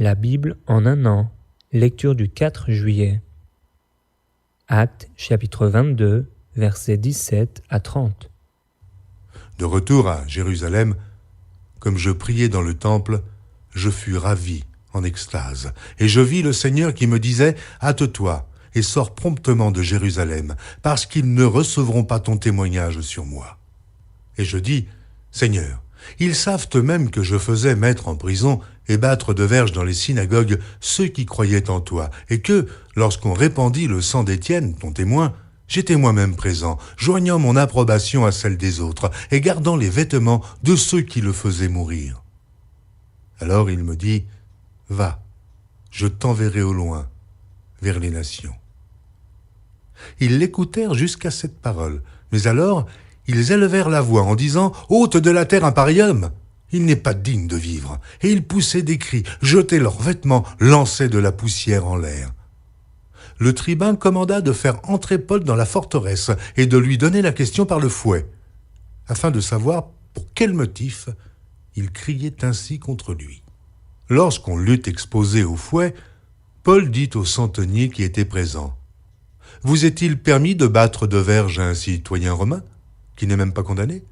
La Bible en un an. Lecture du 4 juillet. Actes chapitre 22, versets 17 à 30. De retour à Jérusalem, comme je priais dans le temple, je fus ravi, en extase, et je vis le Seigneur qui me disait « Hâte-toi et sors promptement de Jérusalem, parce qu'ils ne recevront pas ton témoignage sur moi. » Et je dis « Seigneur, ils savent eux-mêmes que je faisais mettre en prison et battre de verges dans les synagogues ceux qui croyaient en toi, et que, lorsqu'on répandit le sang d'Étienne, ton témoin, j'étais moi-même présent, joignant mon approbation à celle des autres, et gardant les vêtements de ceux qui le faisaient mourir. » Alors il me dit, « Va, je t'enverrai au loin, vers les nations. » Ils l'écoutèrent jusqu'à cette parole, mais alors ils élevèrent la voix en disant, « Ôte de la terre un pareil homme ! Il n'est pas digne de vivre. » Et ils poussaient des cris, jetaient leurs vêtements, lançaient de la poussière en l'air. Le tribun commanda de faire entrer Paul dans la forteresse et de lui donner la question par le fouet, afin de savoir pour quel motif il criait ainsi contre lui. Lorsqu'on l'eut exposé au fouet, Paul dit au centenier qui était présent, « Vous est-il permis de battre de verges un citoyen romain, qui n'est même pas condamné ?»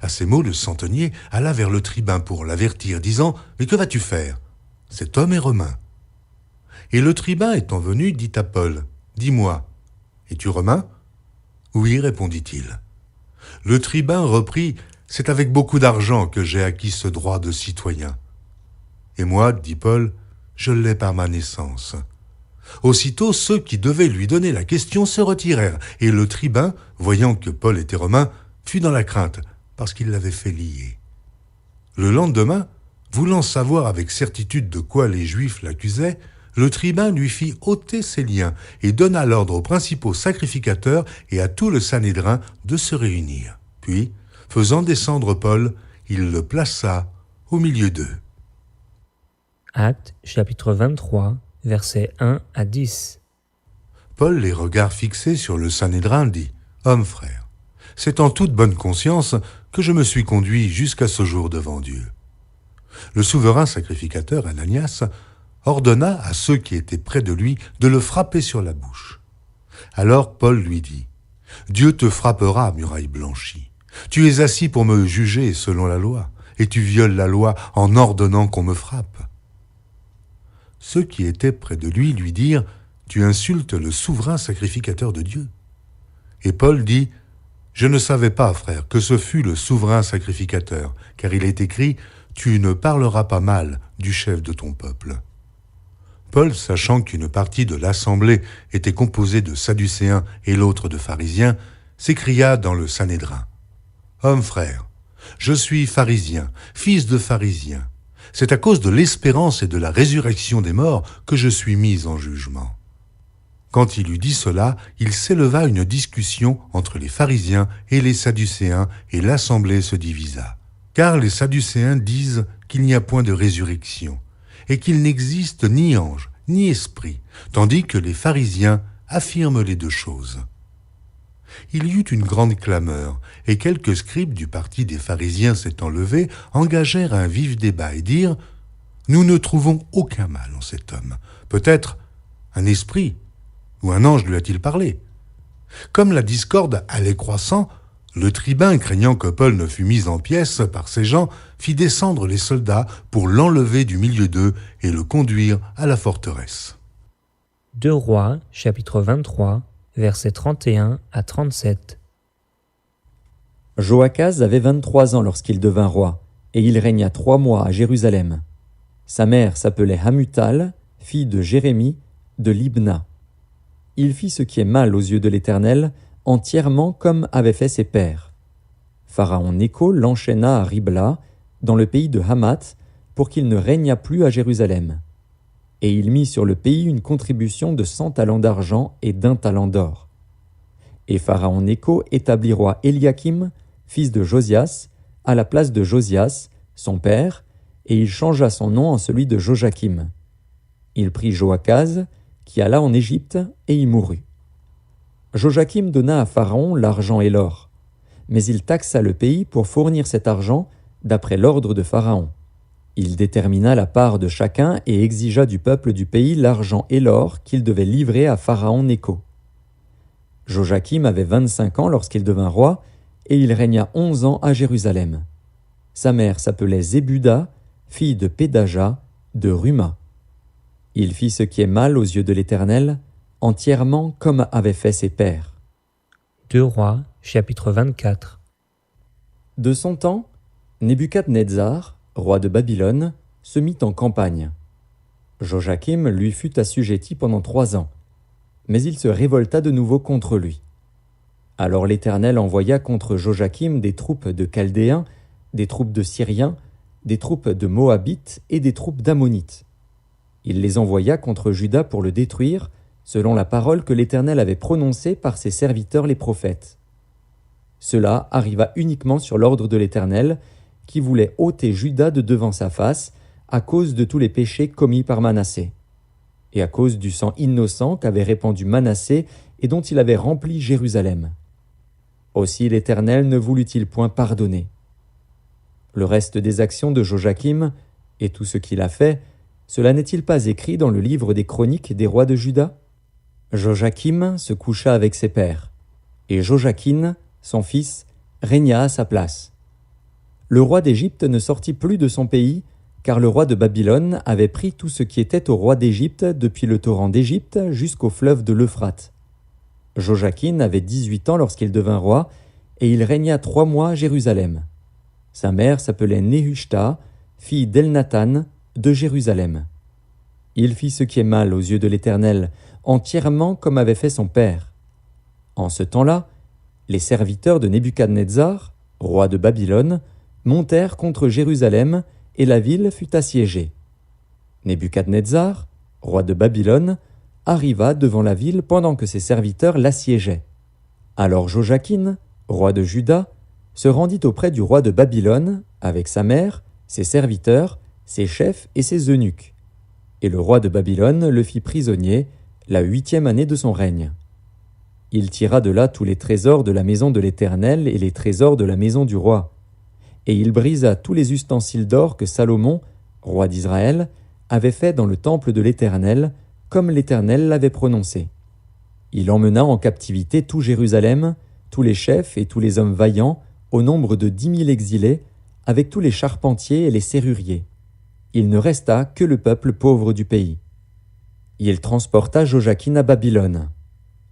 À ces mots, le centenier alla vers le tribun pour l'avertir, disant, « Mais que vas-tu faire ? Cet homme est romain. » Et le tribun étant venu, dit à Paul, « Dis-moi, es-tu romain ?» ?»« Oui, répondit-il. » Le tribun reprit, « C'est avec beaucoup d'argent que j'ai acquis ce droit de citoyen. » « Et moi, dit Paul, je l'ai par ma naissance. » Aussitôt, ceux qui devaient lui donner la question se retirèrent, et le tribun, voyant que Paul était romain, fut dans la crainte, parce qu'il l'avait fait lier. Le lendemain, voulant savoir avec certitude de quoi les Juifs l'accusaient, le tribun lui fit ôter ses liens et donna l'ordre aux principaux sacrificateurs et à tout le Sanhédrin de se réunir. Puis, faisant descendre Paul, il le plaça au milieu d'eux. Actes chapitre 23, versets 1 à 10. Paul, les regards fixés sur le Sanhédrin, dit « Homme frère, c'est en toute bonne conscience que je me suis conduit jusqu'à ce jour devant Dieu. » Le souverain sacrificateur Ananias ordonna à ceux qui étaient près de lui de le frapper sur la bouche. Alors Paul lui dit, « Dieu te frappera, muraille blanchie. Tu es assis pour me juger selon la loi, et tu violes la loi en ordonnant qu'on me frappe. » Ceux qui étaient près de lui dirent, « Tu insultes le souverain sacrificateur de Dieu. » Et Paul dit, « Je ne savais pas, frère, que ce fût le souverain sacrificateur, car il est écrit, « Tu ne parleras pas mal du chef de ton peuple. » Paul, sachant qu'une partie de l'assemblée était composée de Sadducéens et l'autre de pharisiens, s'écria dans le Sanhédrin, « Homme frère, je suis pharisien, fils de pharisien. C'est à cause de l'espérance et de la résurrection des morts que je suis mis en jugement. » Quand il eut dit cela, il s'éleva une discussion entre les pharisiens et les sadducéens, et l'assemblée se divisa. Car les sadducéens disent qu'il n'y a point de résurrection, et qu'il n'existe ni ange, ni esprit, tandis que les pharisiens affirment les deux choses. Il y eut une grande clameur, et quelques scribes du parti des pharisiens s'étant levés, engagèrent un vif débat et dirent « Nous ne trouvons aucun mal en cet homme. Peut-être un esprit ou un ange lui a-t-il parlé ?» Comme la discorde allait croissant, le tribun, craignant que Paul ne fût mis en pièces par ces gens, fit descendre les soldats pour l'enlever du milieu d'eux et le conduire à la forteresse. 2 Rois, chapitre 23, versets 31 à 37. Joachaz avait 23 ans lorsqu'il devint roi, et il régna 3 mois à Jérusalem. Sa mère s'appelait Hamutal, fille de Jérémie, de Libna. Il fit ce qui est mal aux yeux de l'Éternel, entièrement comme avaient fait ses pères. Pharaon Nécho l'enchaîna à Ribla, dans le pays de Hamath, pour qu'il ne régnât plus à Jérusalem. Et il mit sur le pays une contribution de 100 talents d'argent et d'1 talent d'or. Et Pharaon Nécho établit roi Éliakim, fils de Josias, à la place de Josias, son père, et il changea son nom en celui de Joachim. Il prit Joachaz, qui alla en Égypte, et y mourut. Joachim donna à Pharaon l'argent et l'or, mais il taxa le pays pour fournir cet argent d'après l'ordre de Pharaon. Il détermina la part de chacun et exigea du peuple du pays l'argent et l'or qu'il devait livrer à Pharaon Nécho. Joachim avait 25 ans lorsqu'il devint roi, et il régna 11 ans à Jérusalem. Sa mère s'appelait Zébuda, fille de Pédaja, de Ruma. Il fit ce qui est mal aux yeux de l'Éternel, entièrement comme avaient fait ses pères. 2 Rois, chapitre 24. De son temps, Nebuchadnezzar, roi de Babylone, se mit en campagne. Joachim lui fut assujetti pendant 3 ans, mais il se révolta de nouveau contre lui. Alors l'Éternel envoya contre Joachim des troupes de Chaldéens, des troupes de Syriens, des troupes de Moabites et des troupes d'Ammonites. Il les envoya contre Juda pour le détruire, selon la parole que l'Éternel avait prononcée par ses serviteurs les prophètes. Cela arriva uniquement sur l'ordre de l'Éternel, qui voulait ôter Juda de devant sa face, à cause de tous les péchés commis par Manassé, et à cause du sang innocent qu'avait répandu Manassé et dont il avait rempli Jérusalem. Aussi l'Éternel ne voulut-il point pardonner. Le reste des actions de Joachim, et tout ce qu'il a fait, cela n'est-il pas écrit dans le livre des chroniques des rois de Juda? Joachim se coucha avec ses pères, et Joachim, son fils, régna à sa place. Le roi d'Égypte ne sortit plus de son pays, car le roi de Babylone avait pris tout ce qui était au roi d'Égypte depuis le torrent d'Égypte jusqu'au fleuve de l'Euphrate. Joachim avait 18 ans lorsqu'il devint roi, et il régna 3 mois à Jérusalem. Sa mère s'appelait Nehushta, fille d'Elnathan, de Jérusalem. Il fit ce qui est mal aux yeux de l'Éternel, entièrement comme avait fait son père. En ce temps-là, les serviteurs de Nebuchadnezzar, roi de Babylone, montèrent contre Jérusalem, et la ville fut assiégée. Nebuchadnezzar, roi de Babylone, arriva devant la ville pendant que ses serviteurs l'assiégeaient. Alors Joachim, roi de Juda, se rendit auprès du roi de Babylone, avec sa mère, ses serviteurs, ses chefs et ses eunuques. Et le roi de Babylone le fit prisonnier, la 8e année de son règne. Il tira de là tous les trésors de la maison de l'Éternel et les trésors de la maison du roi. Et il brisa tous les ustensiles d'or que Salomon, roi d'Israël, avait fait dans le temple de l'Éternel, comme l'Éternel l'avait prononcé. Il emmena en captivité tout Jérusalem, tous les chefs et tous les hommes vaillants, au nombre de 10 000 exilés, avec tous les charpentiers et les serruriers. Il ne resta que le peuple pauvre du pays. Il transporta Joachim à Babylone.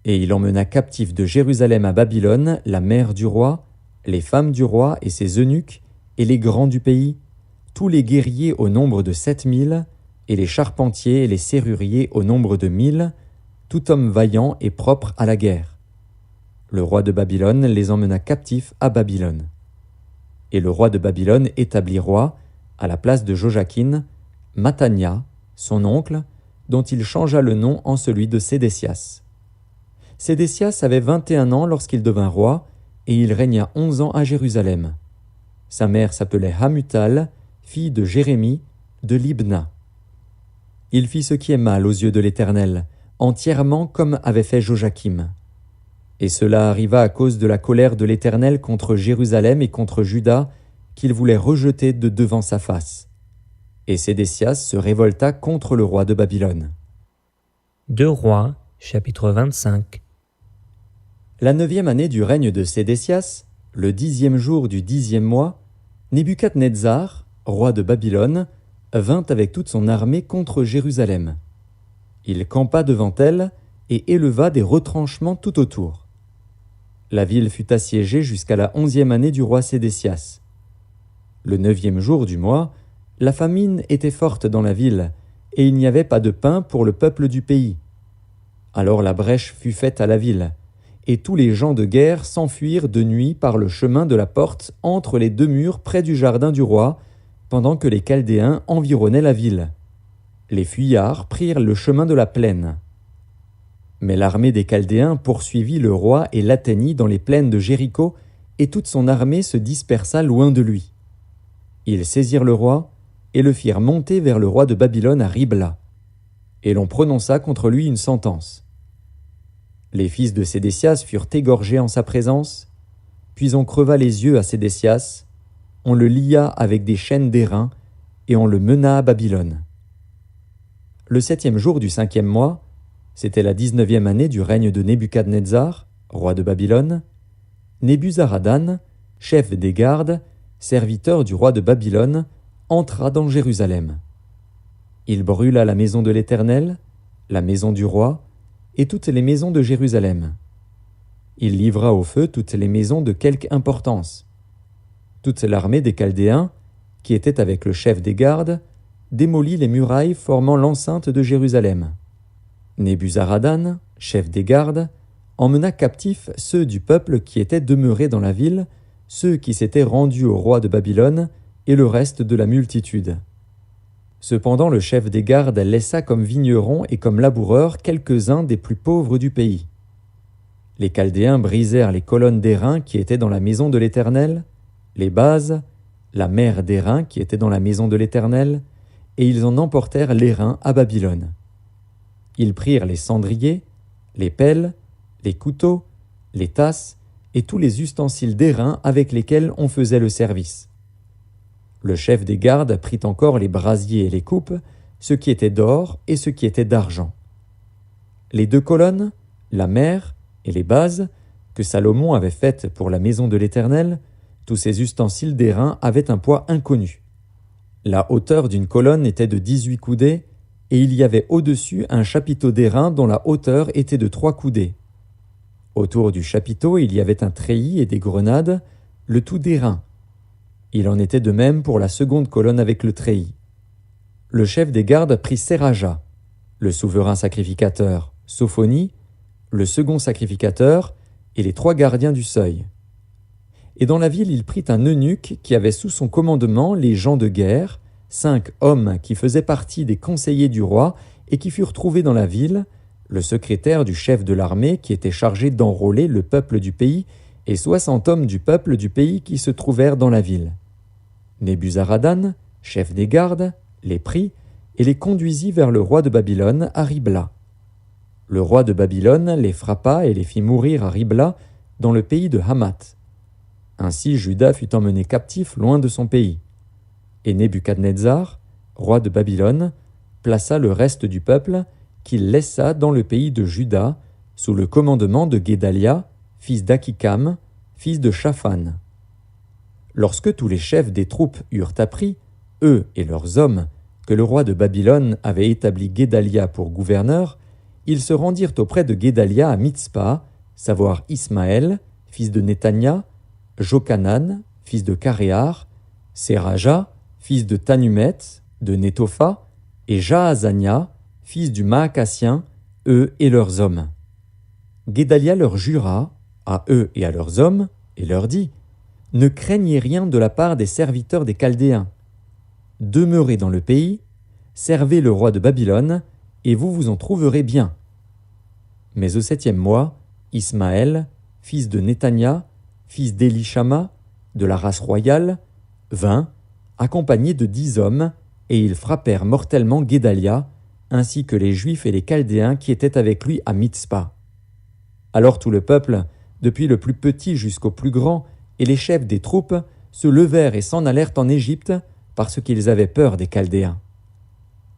Et il emmena captif de Jérusalem à Babylone la mère du roi, les femmes du roi et ses eunuques, et les grands du pays, tous les guerriers au nombre de 7 000, et les charpentiers et les serruriers au nombre de 1 000, tout homme vaillant et propre à la guerre. Le roi de Babylone les emmena captifs à Babylone. Et le roi de Babylone établit roi, à la place de Joachim, Mathania, son oncle, dont il changea le nom en celui de Sédécias. Sédécias avait 21 ans lorsqu'il devint roi, et il régna 11 ans à Jérusalem. Sa mère s'appelait Hamutal, fille de Jérémie, de Libna. Il fit ce qui est mal aux yeux de l'Éternel, entièrement comme avait fait Joachim. Et cela arriva à cause de la colère de l'Éternel contre Jérusalem et contre Juda, qu'il voulait rejeter de devant sa face. Et Sédécias se révolta contre le roi de Babylone. 2 Rois, chapitre 25. La 9e année du règne de Sédécias, le 10e jour du 10e mois, Nebuchadnezzar, roi de Babylone, vint avec toute son armée contre Jérusalem. Il campa devant elle et éleva des retranchements tout autour. La ville fut assiégée jusqu'à la 11e année du roi Sédécias. Le 9e jour du mois, la famine était forte dans la ville, et il n'y avait pas de pain pour le peuple du pays. Alors la brèche fut faite à la ville, et tous les gens de guerre s'enfuirent de nuit par le chemin de la porte entre les 2 murs près du jardin du roi, pendant que les Chaldéens environnaient la ville. Les fuyards prirent le chemin de la plaine. Mais l'armée des Chaldéens poursuivit le roi et l'atteignit dans les plaines de Jéricho, et toute son armée se dispersa loin de lui. Ils saisirent le roi et le firent monter vers le roi de Babylone à Ribla. Et l'on prononça contre lui une sentence. Les fils de Sédécias furent égorgés en sa présence, puis on creva les yeux à Sédécias, on le lia avec des chaînes d'airain, et on le mena à Babylone. Le 7e jour du 5e mois, c'était la 19e année du règne de Nebuchadnezzar, roi de Babylone, Nebuzaradan, chef des gardes, serviteur du roi de Babylone, entra dans Jérusalem. Il brûla la maison de l'Éternel, la maison du roi, et toutes les maisons de Jérusalem. Il livra au feu toutes les maisons de quelque importance. Toute l'armée des Chaldéens, qui était avec le chef des gardes, démolit les murailles formant l'enceinte de Jérusalem. Nebuzaradan, chef des gardes, emmena captifs ceux du peuple qui étaient demeurés dans la ville, ceux qui s'étaient rendus au roi de Babylone, et le reste de la multitude. Cependant le chef des gardes laissa comme vignerons et comme laboureurs quelques-uns des plus pauvres du pays. Les Chaldéens brisèrent les colonnes d'airain qui étaient dans la maison de l'Éternel, les bases, la mer d'airain qui était dans la maison de l'Éternel, et ils en emportèrent l'airain à Babylone. Ils prirent les cendriers, les pelles, les couteaux, les tasses et tous les ustensiles d'airain avec lesquels on faisait le service. Le chef des gardes prit encore les brasiers et les coupes, ce qui était d'or et ce qui était d'argent. Les 2 colonnes, la mer et les bases, que Salomon avait faites pour la maison de l'Éternel, tous ces ustensiles d'airain avaient un poids inconnu. La hauteur d'une colonne était de 18 coudées, et il y avait au-dessus un chapiteau d'airain dont la hauteur était de 3 coudées. Autour du chapiteau, il y avait un treillis et des grenades, le tout d'airain. Il en était de même pour la seconde colonne avec le treillis. Le chef des gardes prit Seraja, le souverain sacrificateur, Sophonie, le second sacrificateur et les 3 gardiens du seuil. Et dans la ville, il prit un eunuque qui avait sous son commandement les gens de guerre, 5 hommes qui faisaient partie des conseillers du roi et qui furent trouvés dans la ville, le secrétaire du chef de l'armée qui était chargé d'enrôler le peuple du pays et 60 hommes du peuple du pays qui se trouvèrent dans la ville. Nebuzaradan, chef des gardes, les prit et les conduisit vers le roi de Babylone à Ribla. Le roi de Babylone les frappa et les fit mourir à Ribla, dans le pays de Hamath. Ainsi Juda fut emmené captif loin de son pays. Et Nebuchadnezzar, roi de Babylone, plaça le reste du peuple qu'il laissa dans le pays de Juda, sous le commandement de Guédalia, fils d'Akikam, fils de Shaphan. Lorsque tous les chefs des troupes eurent appris, eux et leurs hommes, que le roi de Babylone avait établi Guédalia pour gouverneur, ils se rendirent auprès de Guédalia à Mitzpa, savoir Ismaël, fils de Netania, Jochanan, fils de Caréar, Seraja, fils de Tanumet, de Netopha, et Jaazania, fils du Maacassien, eux et leurs hommes. Guédalia leur jura, à eux et à leurs hommes, et leur dit : Ne craignez rien de la part des serviteurs des Chaldéens. Demeurez dans le pays, servez le roi de Babylone, et vous vous en trouverez bien. Mais au 7e mois, Ismaël, fils de Netania, fils d'Élishama, de la race royale, vint, accompagné de 10 hommes, et ils frappèrent mortellement Guédalia, ainsi que les Juifs et les Chaldéens qui étaient avec lui à Mitzpa. Alors tout le peuple, depuis le plus petit jusqu'au plus grand, et les chefs des troupes, se levèrent et s'en allèrent en Égypte, parce qu'ils avaient peur des Chaldéens.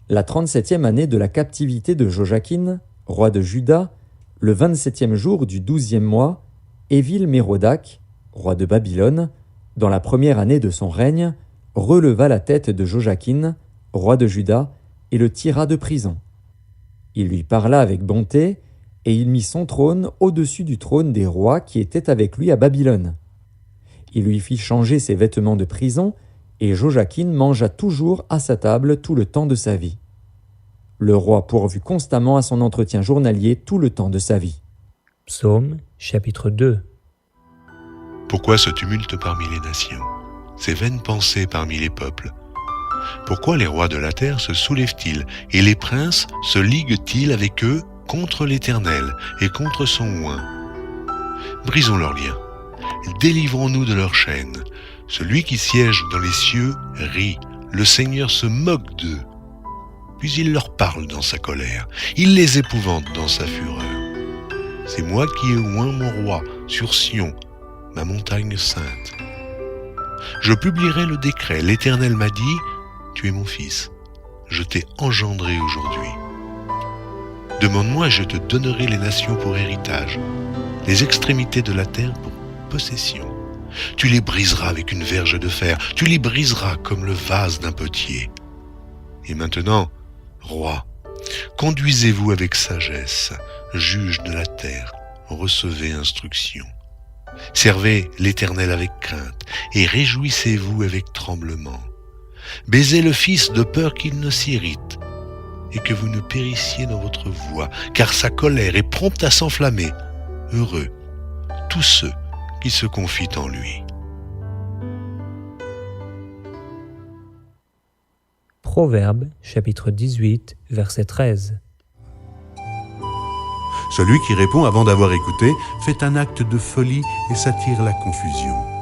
La 37e année de la captivité de Joachim, roi de Juda, le 27e jour du 12e mois, Évil-Mérodach, roi de Babylone, dans la première année de son règne, releva la tête de Joachim, roi de Juda, et le tira de prison. Il lui parla avec bonté, et il mit son trône au-dessus du trône des rois qui étaient avec lui à Babylone. Il lui fit changer ses vêtements de prison, et Joachim mangea toujours à sa table tout le temps de sa vie. Le roi pourvut constamment à son entretien journalier tout le temps de sa vie. Psaume, chapitre 2. Pourquoi ce tumulte parmi les nations, ces vaines pensées parmi les peuples? Pourquoi les rois de la terre se soulèvent-ils, et les princes se liguent-ils avec eux contre l'Éternel et contre son oint? Brisons leurs liens, délivrons-nous de leurs chaînes. Celui qui siège dans les cieux rit, le Seigneur se moque d'eux. Puis il leur parle dans sa colère, il les épouvante dans sa fureur. C'est moi qui ai oint mon roi sur Sion, ma montagne sainte. Je publierai le décret, l'Éternel m'a dit, tu es mon fils, je t'ai engendré aujourd'hui. Demande-moi et je te donnerai les nations pour héritage, les extrémités de la terre pour possession. Tu les briseras avec une verge de fer, tu les briseras comme le vase d'un potier. Et maintenant, roi, conduisez-vous avec sagesse, juge de la terre, recevez instruction. Servez l'Éternel avec crainte et réjouissez-vous avec tremblement. Baisez le Fils de peur qu'il ne s'irrite et que vous ne périssiez dans votre voie, car sa colère est prompte à s'enflammer. Heureux tous ceux qui se confient en lui. Proverbes, chapitre 18, verset 13. Celui qui répond avant d'avoir écouté fait un acte de folie et s'attire la confusion.